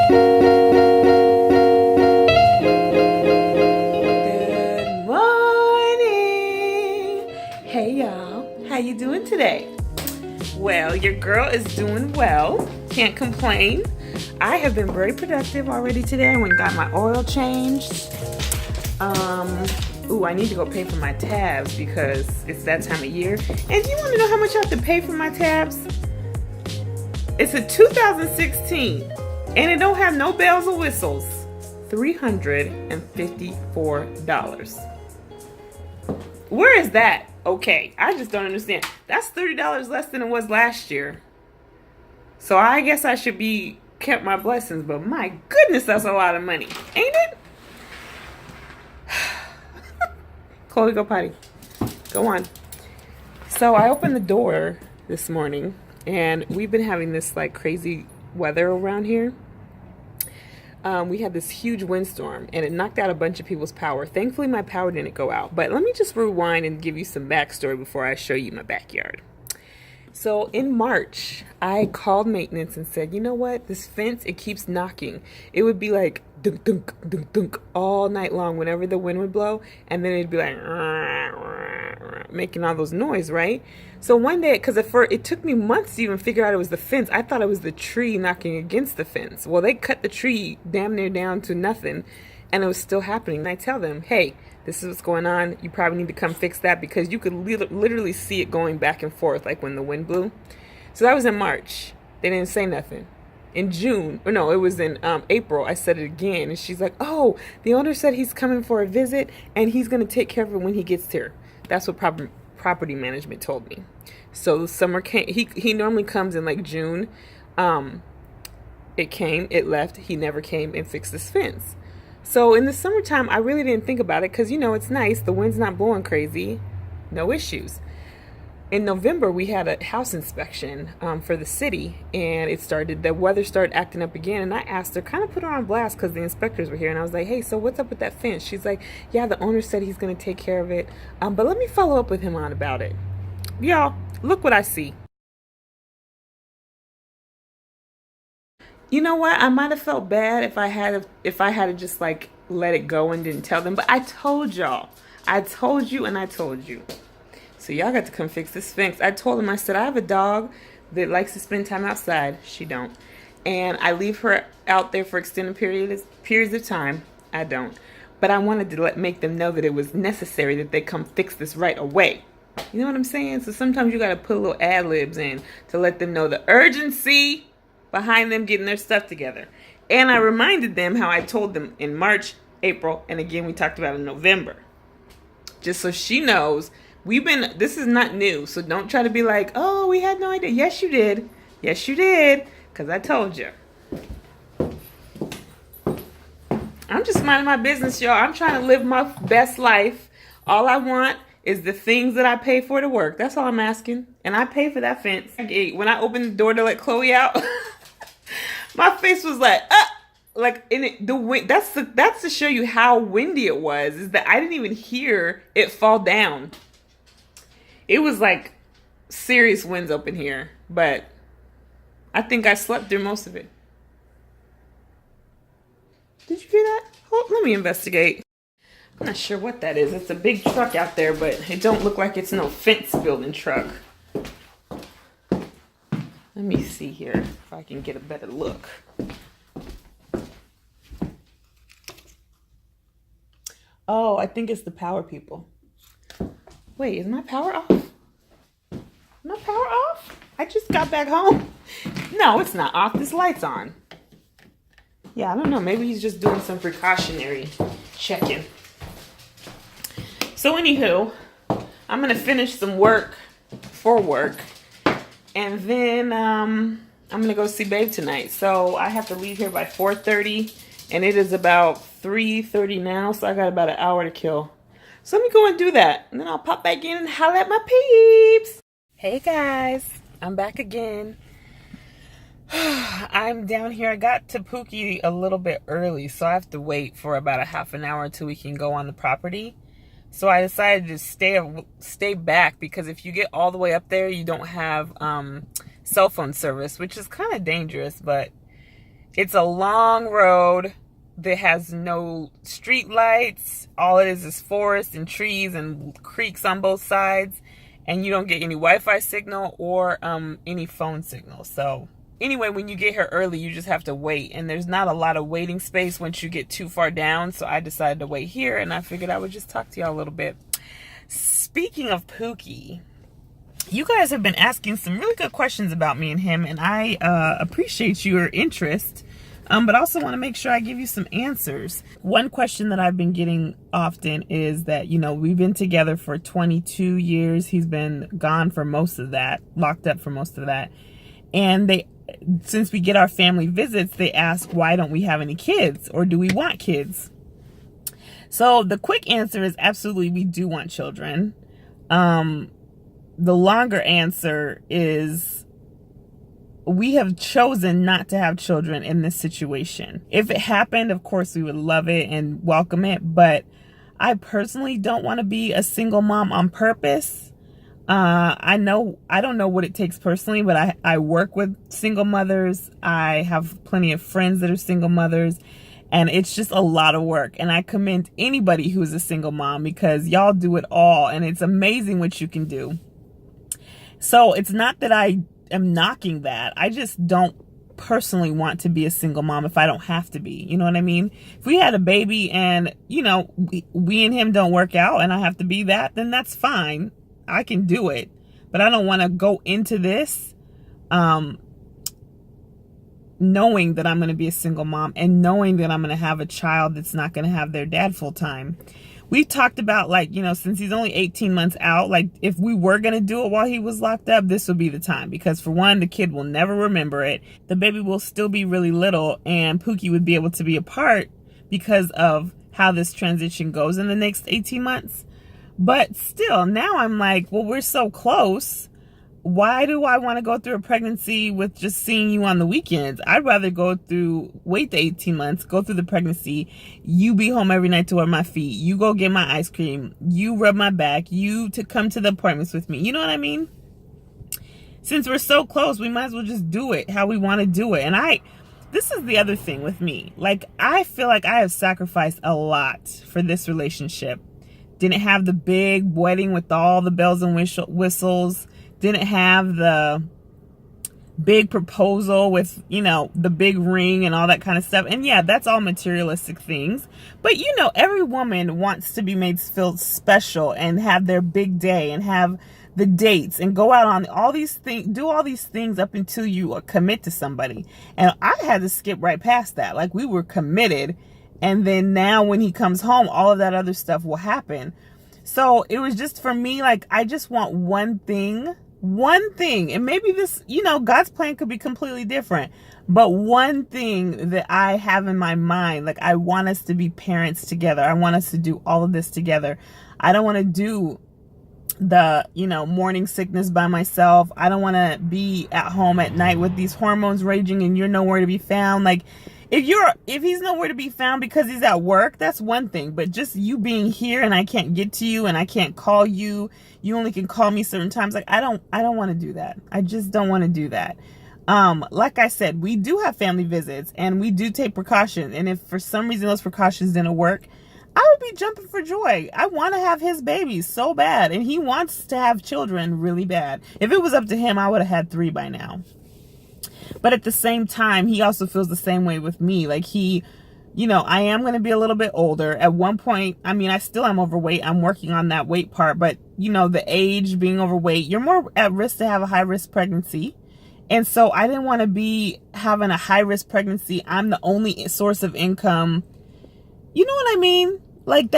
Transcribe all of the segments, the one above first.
Good morning. Hey y'all, how you doing today? Well, your girl is doing well. Can't complain. I have been very productive already today. I went and got my oil changed. I need to go pay for my tabs because it's that time of year. And do you want to know how much I have to pay for my tabs? It's a 2016 and it don't have no bells or whistles. $354. Where is that? Okay, I just don't understand. That's $30 less than it was last year. So I guess I should be kept my blessings, but my goodness, that's a lot of money, ain't it? Chloe, go potty. Go on. So I opened the door this morning, and we've been having this like crazy weather around here. We had this huge windstorm, and it knocked out a bunch of people's power. Thankfully, my power didn't go out. But let me just rewind and give you some backstory before I show you my backyard. So in March, I called maintenance and said, you know what? This fence, it keeps knocking. It would be like dunk, dunk, dunk, dunk all night long whenever the wind would blow. And then it'd be like making all those noise, right? So one day, because it took me months to even figure out it was the fence. I thought it was the tree knocking against the fence. Well, they cut the tree damn near down to nothing, and it was still happening. And I tell them, hey, this is what's going on. You probably need to come fix that, because you could literally see it going back and forth like when the wind blew. So that was in March. They didn't say nothing. In June, or no, it was in April, I said it again, and she's like, oh, the owner said he's coming for a visit, and he's going to take care of it when he gets here. That's what property management told me. So the summer came. He normally comes in like June. It came, it left. He never came and fixed this fence. So in the summertime, I really didn't think about it because, it's nice. The wind's not blowing crazy. No issues. In November, we had a house inspection for the city, and the weather started acting up again. And I asked her, kind of put her on blast because the inspectors were here. And I was like, hey, so what's up with that fence? She's like, yeah, the owner said he's going to take care of it. But let me follow up with him about it. Y'all, look what I see. You know what? I might have felt bad if I had just like let it go and didn't tell them. But I told y'all. I told you and I told you. So y'all got to come fix this fence. I told him, I said, I have a dog that likes to spend time outside. She don't. And I leave her out there for extended periods of time. I don't. But I wanted to make them know that it was necessary that they come fix this right away. You know what I'm saying? So sometimes you got to put little ad-libs in to let them know the urgency behind them getting their stuff together. And I reminded them how I told them in March, April, and again we talked about in November. Just so she knows, this is not new. So don't try to be like, oh, we had no idea. Yes, you did. Yes, you did. Because I told you. I'm just minding my business, y'all. I'm trying to live my best life. All I want is the things that I pay for to work. That's all I'm asking. And I pay for that fence. When I opened the door to let Chloe out, my face was like, like in it, the wind. That's to show you how windy it was. Is that I didn't even hear it fall down. It was like serious winds up in here, but I think I slept through most of it. Did you hear that? Oh, let me investigate. I'm not sure what that is. It's a big truck out there, but it don't look like it's no fence building truck. Let me see here if I can get a better look. Oh, I think it's the power people. Wait, is my power off? My power off? I just got back home. No, it's not off. This light's on. Yeah, I don't know. Maybe he's just doing some precautionary checking. So anywho, I'm going to finish some work for work. And then I'm going to go see Babe tonight. So I have to leave here by 4:30. And it is about 3:30 now. So I got about an hour to kill. So let me go and do that. And then I'll pop back in and holler at my peeps. Hey guys, I'm back again. I'm down here. I got to Pookie a little bit early, so I have to wait for about a half an hour until we can go on the property. So I decided to stay back because if you get all the way up there, you don't have cell phone service, which is kind of dangerous. But It's a long road that has no street lights. All it is forest and trees and creeks on both sides. And you don't get any Wi-Fi signal or any phone signal. So anyway, when you get here early, you just have to wait. And there's not a lot of waiting space once you get too far down. So I decided to wait here, and I figured I would just talk to y'all a little bit. Speaking of Pookie, you guys have been asking some really good questions about me and him, and I appreciate your interest. But also want to make sure I give you some answers. One question that I've been getting often is that, you know, we've been together for 22 years. He's been gone for most of that, locked up for most of that. And since we get our family visits, they ask, why don't we have any kids? Or do we want kids? So the quick answer is absolutely, we do want children. The longer answer is, we have chosen not to have children in this situation. If it happened, of course, we would love it and welcome it. But I personally don't want to be a single mom on purpose. I don't know what it takes personally, but I work with single mothers. I have plenty of friends that are single mothers. And it's just a lot of work. And I commend anybody who's a single mom, because y'all do it all. And it's amazing what you can do. So it's not that I am knocking that. I just don't personally want to be a single mom if I don't have to be. You know what I mean? If we had a baby and, you know, we and him don't work out and I have to be that, then that's fine. I can do it. But I don't want to go into this knowing that I'm going to be a single mom and knowing that I'm going to have a child that's not going to have their dad full time. We've talked about, like, you know, since he's only 18 months out, like, if we were going to do it while he was locked up, this would be the time. Because, for one, the kid will never remember it. The baby will still be really little, and Pookie would be able to be a part because of how this transition goes in the next 18 months. But still, now I'm like, well, we're so close. Why do I want to go through a pregnancy with just seeing you on the weekends? I'd rather wait the 18 months, go through the pregnancy, you be home every night to wear my feet, you go get my ice cream, you rub my back, you to come to the appointments with me. You know what I mean? Since we're so close, we might as well just do it how we want to do it. And this is the other thing with me. Like, I feel like I have sacrificed a lot for this relationship. Didn't have the big wedding with all the bells and whistles. Didn't have the big proposal with, you know, the big ring and all that kind of stuff. And yeah, that's all materialistic things. But, you know, every woman wants to be made feel special and have their big day and have the dates and go out on all these things, do all these things up until you commit to somebody. And I had to skip right past that. Like, we were committed. And then now when he comes home, all of that other stuff will happen. So it was just, for me, like, I just want one thing. And maybe this, you know, God's plan could be completely different. But one thing that I have in my mind, like, I want us to be parents together. I want us to do all of this together. I don't want to do the, you know, morning sickness by myself. I don't want to be at home at night with these hormones raging and you're nowhere to be found. Like, if he's nowhere to be found because he's at work, that's one thing. But just you being here and I can't get to you and I can't call you, you only can call me certain times. Like, I don't want to do that. I just don't want to do that. Like I said, we do have family visits and we do take precautions. And if for some reason those precautions didn't work, I would be jumping for joy. I want to have his babies so bad. And he wants to have children really bad. If it was up to him, I would have had 3 by now. But at the same time, he also feels the same way with me. Like, you know, I am going to be a little bit older. At one point, I mean, I still am overweight. I'm working on that weight part. But, you know, the age, being overweight, you're more at risk to have a high-risk pregnancy. And so I didn't want to be having a high-risk pregnancy. I'm the only source of income. You know what I mean? Like,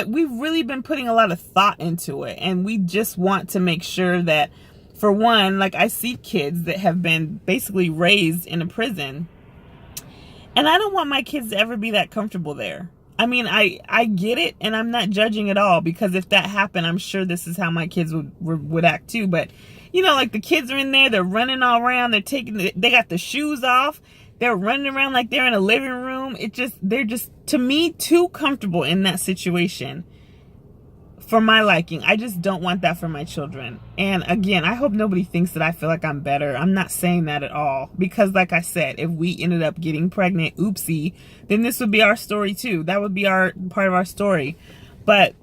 we've really been putting a lot of thought into it. And we just want to make sure that, for one, like, I see kids that have been basically raised in a prison. And I don't want my kids to ever be that comfortable there. I mean, I get it, and I'm not judging at all, because if that happened, I'm sure this is how my kids would act too. But, you know, like, the kids are in there, they're running all around, they got the shoes off, they're running around like they're in a living room. They're just, to me, too comfortable in that situation for my liking. I just don't want that for my children. And again, I hope nobody thinks that I feel like I'm better. I'm not saying that at all. Because like I said, if we ended up getting pregnant, oopsie, then this would be our story too. That would be our part of our story. But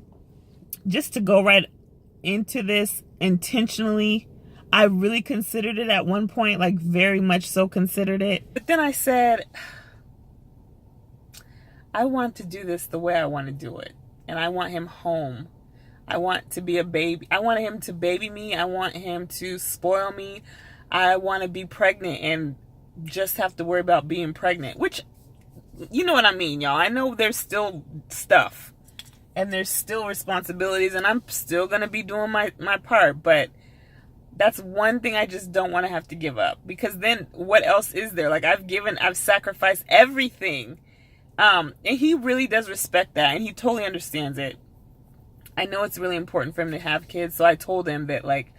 just to go right into this intentionally, I really considered it at one point, like very much so considered it. But then I said, I want to do this the way I want to do it. And I want him home. I want to be a baby. I want him to baby me. I want him to spoil me. I want to be pregnant and just have to worry about being pregnant, which, you know what I mean, y'all. I know there's still stuff and there's still responsibilities, and I'm still going to be doing my part, but that's one thing I just don't want to have to give up, because then what else is there? Like, I've sacrificed everything. And he really does respect that, and he totally understands it. I know it's really important for him to have kids, so I told him that, like,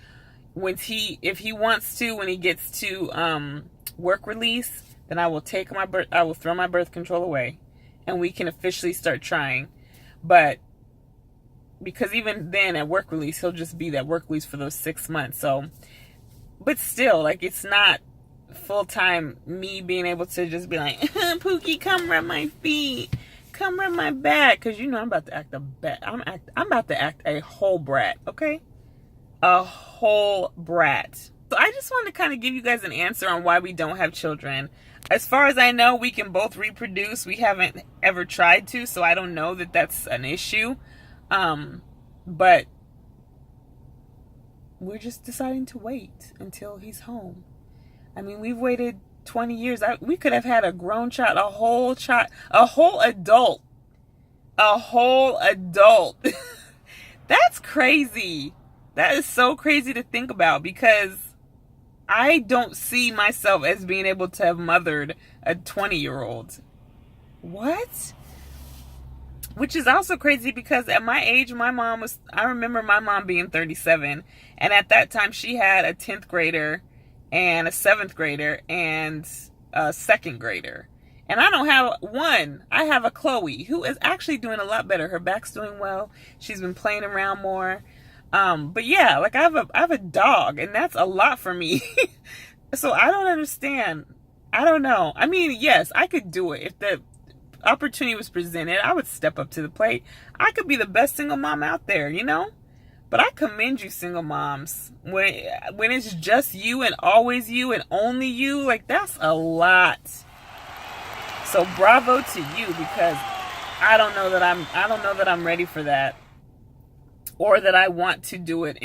if he wants to, when he gets to work release, then I will throw my birth control away, and we can officially start trying. But because even then at work release, he'll just be that work release for those 6 months. So, but still, like, it's not full-time me being able to just be like, Pookie, come rub my feet, come rub my back, because you know I'm about to act I'm about to act a whole brat, okay? A whole brat. So I just wanted to kind of give you guys an answer on why we don't have children. As far as I know, we can both reproduce. We haven't ever tried to, so I don't know that that's an issue. But we're just deciding to wait until he's home. I mean, we've waited 20 years. We could have had a grown child, a whole adult. That's crazy. That is so crazy to think about, because I don't see myself as being able to have mothered a 20-year-old. What? Which is also crazy, because at my age, I remember my mom being 37. And at that time, she had a 10th grader and a 7th grader and a 2nd grader. And I don't have one. I have a Chloe who is actually doing a lot better. Her back's doing well. She's been playing around more. But yeah, like I have a dog, and that's a lot for me. So I don't understand. I don't know. I mean, yes, I could do it. If the opportunity was presented, I would step up to the plate. I could be the best single mom out there, you know? But I commend you, single moms. When it's just you and always you and only you, like, that's a lot. So bravo to you, because I don't know that I'm ready for that, or that I want to do it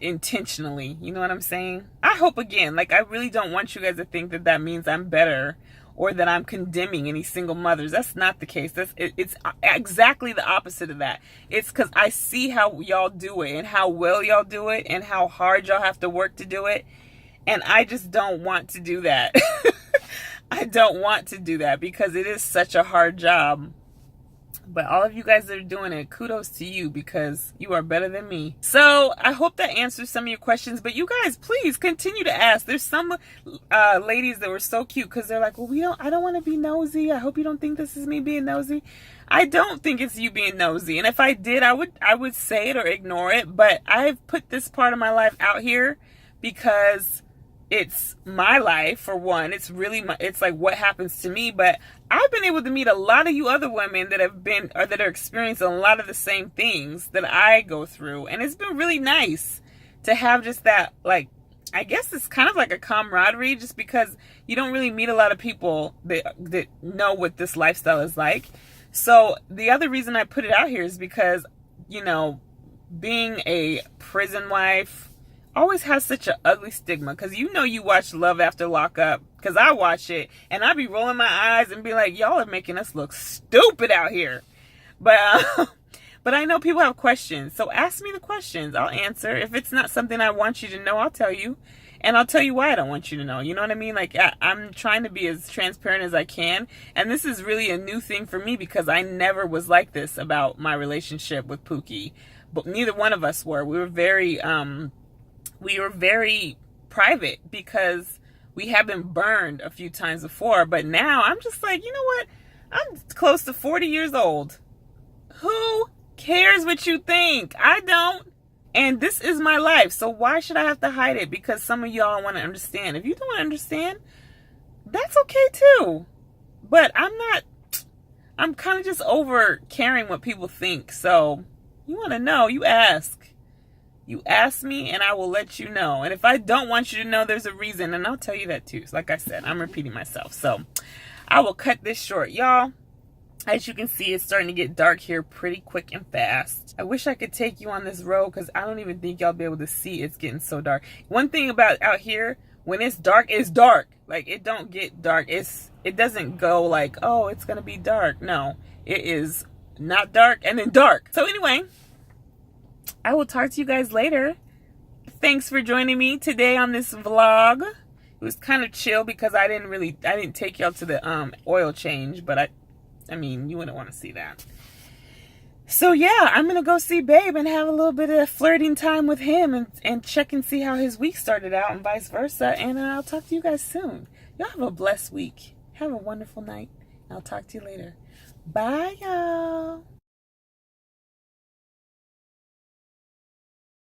intentionally. You know what I'm saying? I hope, again, like, I really don't want you guys to think that that means I'm better, or that I'm condemning any single mothers. That's not the case. It's exactly the opposite of that. It's because I see how y'all do it, and how well y'all do it, and how hard y'all have to work to do it. And I just don't want to do that. I don't want to do that, because it is such a hard job. But all of you guys that are doing it, kudos to you, because you are better than me. So I hope that answers some of your questions. But you guys, please continue to ask. There's some ladies that were so cute, because they're like, well, I don't want to be nosy. I hope you don't think this is me being nosy. I don't think it's you being nosy. And if I did, I would say it or ignore it. But I've put this part of my life out here because it's my life, for one. It's really it's like what happens to me. But I've been able to meet a lot of you other women that that are experiencing a lot of the same things that I go through. And it's been really nice to have just that, like, I guess it's kind of like a camaraderie, just because you don't really meet a lot of people that know what this lifestyle is like. So the other reason I put it out here is because, you know, being a prison wife always has such an ugly stigma, because you know, you watch Love After Lockup, because I watch it, and I be rolling my eyes and be like, y'all are making us look stupid out here. But I know people have questions, so ask me the questions. I'll answer. If it's not something I want you to know, I'll tell you, and I'll tell you why I don't want you to know. You know what I mean? Like, I'm trying to be as transparent as I can, and this is really a new thing for me, because I never was like this about my relationship with Pookie. But neither one of us were. We were very private, because we have been burned a few times before. But now I'm just like, you know what? I'm close to 40 years old. Who cares what you think? I don't. And this is my life. So why should I have to hide it? Because some of y'all want to understand. If you don't understand, that's okay too. But I'm kind of just over caring what people think. So you want to know, you ask. You ask me and I will let you know. And if I don't want you to know, there's a reason. And I'll tell you that too. So like I said, I'm repeating myself. So I will cut this short. Y'all, as you can see, it's starting to get dark here pretty quick and fast. I wish I could take you on this road because I don't even think y'all be able to see. It's getting so dark. One thing about out here, when it's dark, it's dark. Like, it don't get dark. It doesn't go like, oh, it's going to be dark. No, it is not dark and then dark. So anyway, I will talk to you guys later. Thanks for joining me today on this vlog. It was kind of chill because I didn't take y'all to the oil change, but I mean, you wouldn't want to see that. So yeah, I'm going to go see Babe and have a little bit of flirting time with him and check and see how his week started out and vice versa. And I'll talk to you guys soon. Y'all have a blessed week. Have a wonderful night. I'll talk to you later. Bye, y'all.